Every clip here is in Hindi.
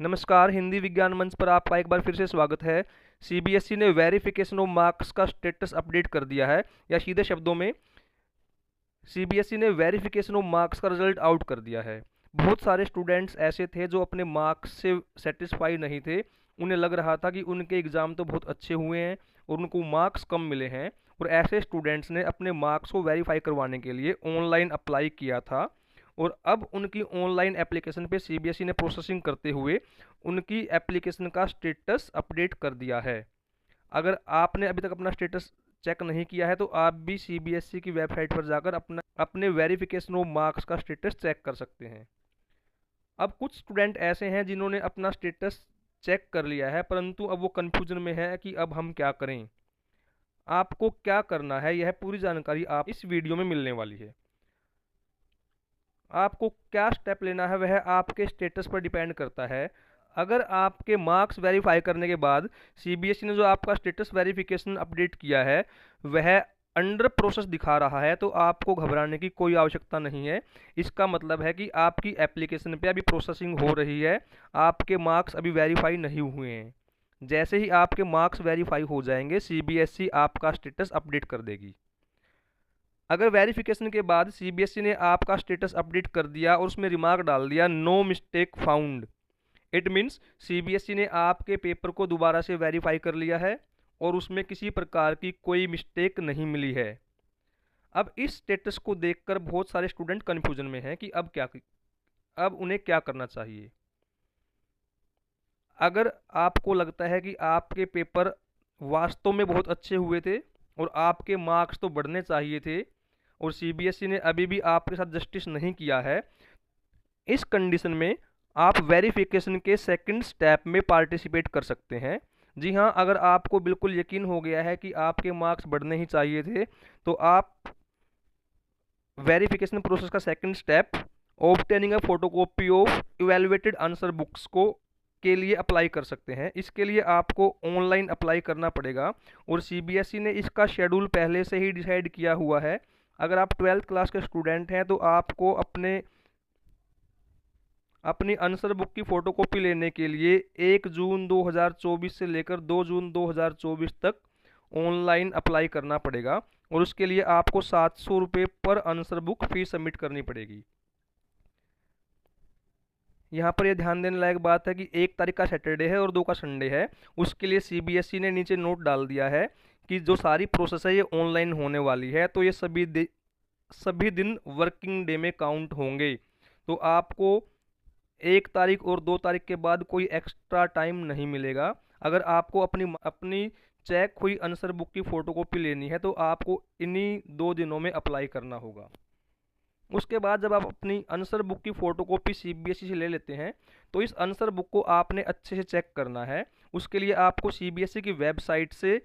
नमस्कार, हिंदी विज्ञान मंच पर आपका एक बार फिर से स्वागत है। सीबीएसई ने वेरिफिकेशन ऑफ मार्क्स का स्टेटस अपडेट कर दिया है, या सीधे शब्दों में सीबीएसई ने वेरिफिकेशन ऑफ मार्क्स का रिजल्ट आउट कर दिया है। बहुत सारे स्टूडेंट्स ऐसे थे जो अपने मार्क्स से सेटिस्फाई नहीं थे। उन्हें लग रहा था कि उनके एग्ज़ाम तो बहुत अच्छे हुए हैं और उनको मार्क्स कम मिले हैं, और ऐसे स्टूडेंट्स ने अपने मार्क्स को वेरीफाई करवाने के लिए ऑनलाइन अप्लाई किया था। और अब उनकी ऑनलाइन एप्लीकेशन पे सीबीएसई ने प्रोसेसिंग करते हुए उनकी एप्लीकेशन का स्टेटस अपडेट कर दिया है। अगर आपने अभी तक अपना स्टेटस चेक नहीं किया है तो आप भी सीबीएसई की वेबसाइट पर जाकर अपने वेरिफिकेशन ऑफ मार्क्स का स्टेटस चेक कर सकते हैं। अब कुछ स्टूडेंट ऐसे हैं जिन्होंने अपना स्टेटस चेक कर लिया है, परंतु अब वो कन्फ्यूजन में है कि अब हम क्या करें। आपको क्या करना है, यह पूरी जानकारी आप इस वीडियो में मिलने वाली है। आपको क्या स्टेप लेना है वह आपके स्टेटस पर डिपेंड करता है। अगर आपके मार्क्स वेरीफाई करने के बाद सीबीएसई ने जो आपका स्टेटस वेरिफिकेशन अपडेट किया है वह अंडर प्रोसेस दिखा रहा है, तो आपको घबराने की कोई आवश्यकता नहीं है। इसका मतलब है कि आपकी एप्लीकेशन पे अभी प्रोसेसिंग हो रही है, आपके मार्क्स अभी वेरीफाई नहीं हुए हैं। जैसे ही आपके मार्क्स वेरीफाई हो जाएंगे सीबीएसई आपका स्टेटस अपडेट कर देगी। अगर वेरिफिकेशन के बाद सीबीएसई ने आपका स्टेटस अपडेट कर दिया और उसमें रिमार्क डाल दिया no mistake found, it means CBSE ने आपके पेपर को दोबारा से वेरीफाई कर लिया है और उसमें किसी प्रकार की कोई मिस्टेक नहीं मिली है। अब इस स्टेटस को देखकर बहुत सारे स्टूडेंट कन्फ्यूजन में हैं कि अब उन्हें क्या करना चाहिए। अगर आपको लगता है कि आपके पेपर वास्तव में बहुत अच्छे हुए थे और आपके मार्क्स तो बढ़ने चाहिए थे और सीबीएसई ने अभी भी आपके साथ जस्टिस नहीं किया है, इस कंडीशन में आप वेरिफिकेशन के सेकंड स्टेप में पार्टिसिपेट कर सकते हैं। जी हाँ, अगर आपको बिल्कुल यकीन हो गया है कि आपके मार्क्स बढ़ने ही चाहिए थे तो आप वेरिफिकेशन प्रोसेस का second step obtaining a photocopy of evaluated answer books को के लिए अप्लाई कर सकते हैं। इसके लिए आपको ऑनलाइन अप्लाई करना पड़ेगा और सीबीएसई ने इसका शेड्यूल पहले से ही डिसाइड किया हुआ है। अगर आप 12th क्लास के स्टूडेंट हैं तो आपको अपनी आंसर बुक की फ़ोटोकॉपी लेने के लिए 1 जून 2024 से लेकर 2 जून 2024 तक ऑनलाइन अप्लाई करना पड़ेगा और उसके लिए आपको 700 रुपये पर आंसर बुक फीस सबमिट करनी पड़ेगी। यहाँ पर यह ध्यान देने लायक बात है कि 1 तारीख का सैटरडे है और 2 का संडे है। उसके लिए सीबीएसई ने नीचे नोट डाल दिया है कि जो सारी प्रोसेस है ये ऑनलाइन होने वाली है, तो ये सभी दिन वर्किंग डे में काउंट होंगे। तो आपको 1 तारीख और 2 तारीख के बाद कोई एक्स्ट्रा टाइम नहीं मिलेगा। अगर आपको अपनी अपनी चेक हुई आंसर बुक की फ़ोटोकॉपी लेनी है तो आपको इन्हीं 2 दिनों में अप्लाई करना होगा। उसके बाद जब आप अपनी आंसर बुक की फ़ोटोकॉपी सीबीएसई से ले लेते हैं तो इस आंसर बुक को आपने अच्छे से चेक करना है। उसके लिए आपको सीबीएसई की वेबसाइट से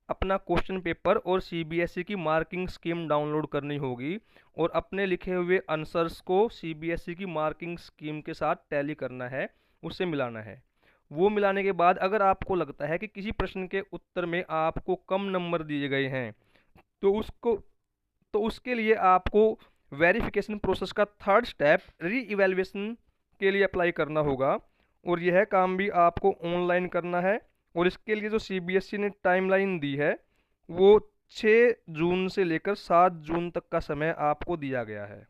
अपना क्वेश्चन पेपर और सीबीएसई की मार्किंग स्कीम डाउनलोड करनी होगी और अपने लिखे हुए आंसर्स को सीबीएसई की मार्किंग स्कीम के साथ टैली करना है, उससे मिलाना है। वो मिलाने के बाद अगर आपको लगता है कि किसी प्रश्न के उत्तर में आपको कम नंबर दिए गए हैं तो उसके लिए आपको वेरिफिकेशन प्रोसेस का थर्ड स्टेप री इवेल्युएशन के लिए अप्लाई करना होगा और यह काम भी आपको ऑनलाइन करना है। और इसके लिए जो सीबीएसई ने टाइमलाइन दी है वो 6 जून से लेकर 7 जून तक का समय आपको दिया गया है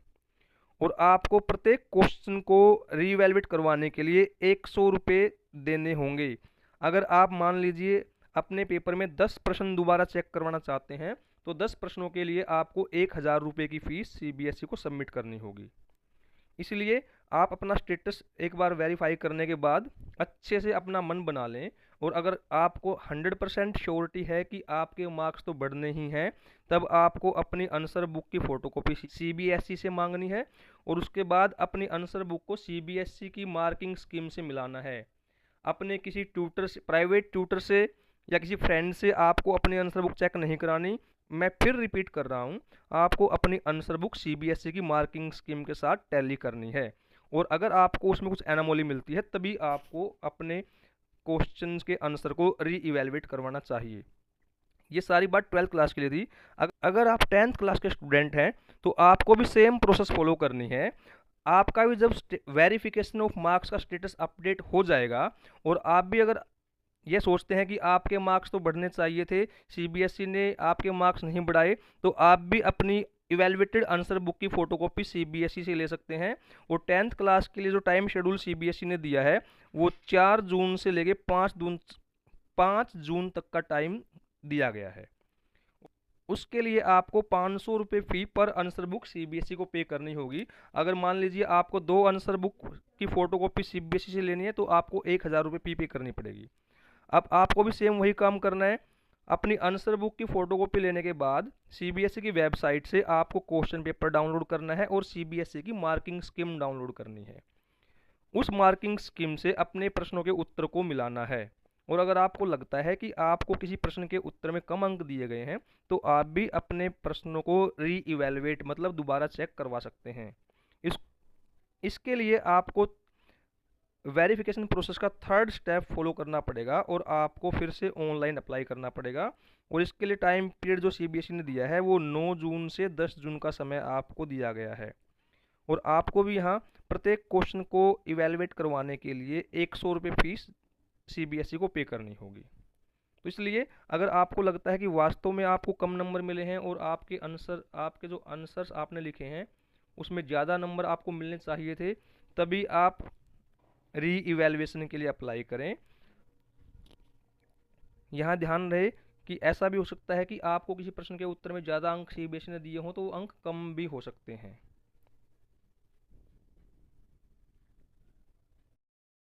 और आपको प्रत्येक क्वेश्चन को रीवैल्यूएट करवाने के लिए 100 रुपये देने होंगे। अगर आप मान लीजिए अपने पेपर में 10 प्रश्न दोबारा चेक करवाना चाहते हैं तो 10 प्रश्नों के लिए आपको 1000 रुपये की फ़ीस सीबीएसई को सबमिट करनी होगी। इसलिए आप अपना स्टेटस एक बार वेरीफाई करने के बाद अच्छे से अपना मन बना लें और अगर आपको 100% श्योरिटी है कि आपके मार्क्स तो बढ़ने ही हैं, तब आपको अपनी आंसर बुक की फ़ोटोकॉपी सीबीएसई से मांगनी है और उसके बाद अपनी आंसर बुक को सीबीएसई की मार्किंग स्कीम से मिलाना है। अपने किसी ट्यूटर से, प्राइवेट ट्यूटर से या किसी फ्रेंड से आपको अपनी आंसर बुक चेक नहीं करानी। मैं फिर रिपीट कर रहा हूँ, आपको अपनी आंसर बुक सीबीएसई की मार्किंग स्कीम के साथ टैली करनी है और अगर आपको उसमें कुछ एनामोली मिलती है तभी आपको अपने क्वेश्चंस के आंसर को री इवेलुएट करवाना चाहिए। ये सारी बात 12th क्लास के लिए थी। अगर आप 10th क्लास के स्टूडेंट हैं तो आपको भी सेम प्रोसेस फॉलो करनी है। आपका भी जब वेरिफिकेशन ऑफ मार्क्स का स्टेटस अपडेट हो जाएगा और आप भी अगर ये सोचते हैं कि आपके मार्क्स तो बढ़ने चाहिए थे, सीबीएसई ने आपके मार्क्स नहीं बढ़ाए, तो आप भी अपनी इवेलुएटेड आंसर बुक की फोटोकॉपी सीबीएसई से ले सकते हैं। वो 10th क्लास के लिए जो टाइम शेड्यूल सीबीएसई ने दिया है वो 4 जून से लेके 5 जून तक का टाइम दिया गया है। उसके लिए आपको 500 रुपये फ़ी पर आंसर बुक सीबीएसई को पे करनी होगी। अगर मान लीजिए आपको 2 आंसर बुक की फ़ोटोकॉपी सीबीएसई से लेनी है तो आपको 1000 रुपये फ़ी पे करनी पड़ेगी। अब आपको भी सेम वही काम करना है। अपनी आंसर बुक की फ़ोटोकॉपी लेने के बाद सीबीएसई की वेबसाइट से आपको क्वेश्चन पेपर डाउनलोड करना है और सीबीएसई की मार्किंग स्कीम डाउनलोड करनी है। उस मार्किंग स्कीम से अपने प्रश्नों के उत्तर को मिलाना है। और अगर आपको लगता है कि आपको किसी प्रश्न के उत्तर में कम अंक दिए गए हैं तो आप भी अपने प्रश्नों को री इवेलुएट मतलब दोबारा चेक करवा सकते हैं। इस इसके लिए आपको वेरिफिकेशन प्रोसेस का थर्ड स्टेप फॉलो करना पड़ेगा और आपको फिर से ऑनलाइन अप्लाई करना पड़ेगा। और इसके लिए टाइम पीरियड जो सीबीएसई ने दिया है वो 9 जून से 10 जून का समय आपको दिया गया है। और आपको भी यहाँ प्रत्येक क्वेश्चन को इवेलुएट करवाने के लिए 100 रुपये फीस सीबीएसई को पे करनी होगी। तो इसलिए अगर आपको लगता है कि वास्तव में आपको कम नंबर मिले हैं और आपके जो आंसर्स आपने लिखे हैं उसमें ज़्यादा नंबर आपको मिलने चाहिए थे, तभी आप री इवेलुएशन के लिए अप्लाई करें। यहाँ ध्यान रहे कि ऐसा भी हो सकता है कि आपको किसी प्रश्न के उत्तर में ज़्यादा अंक सीबीएसई ने दिए हों तो वो अंक कम भी हो सकते हैं।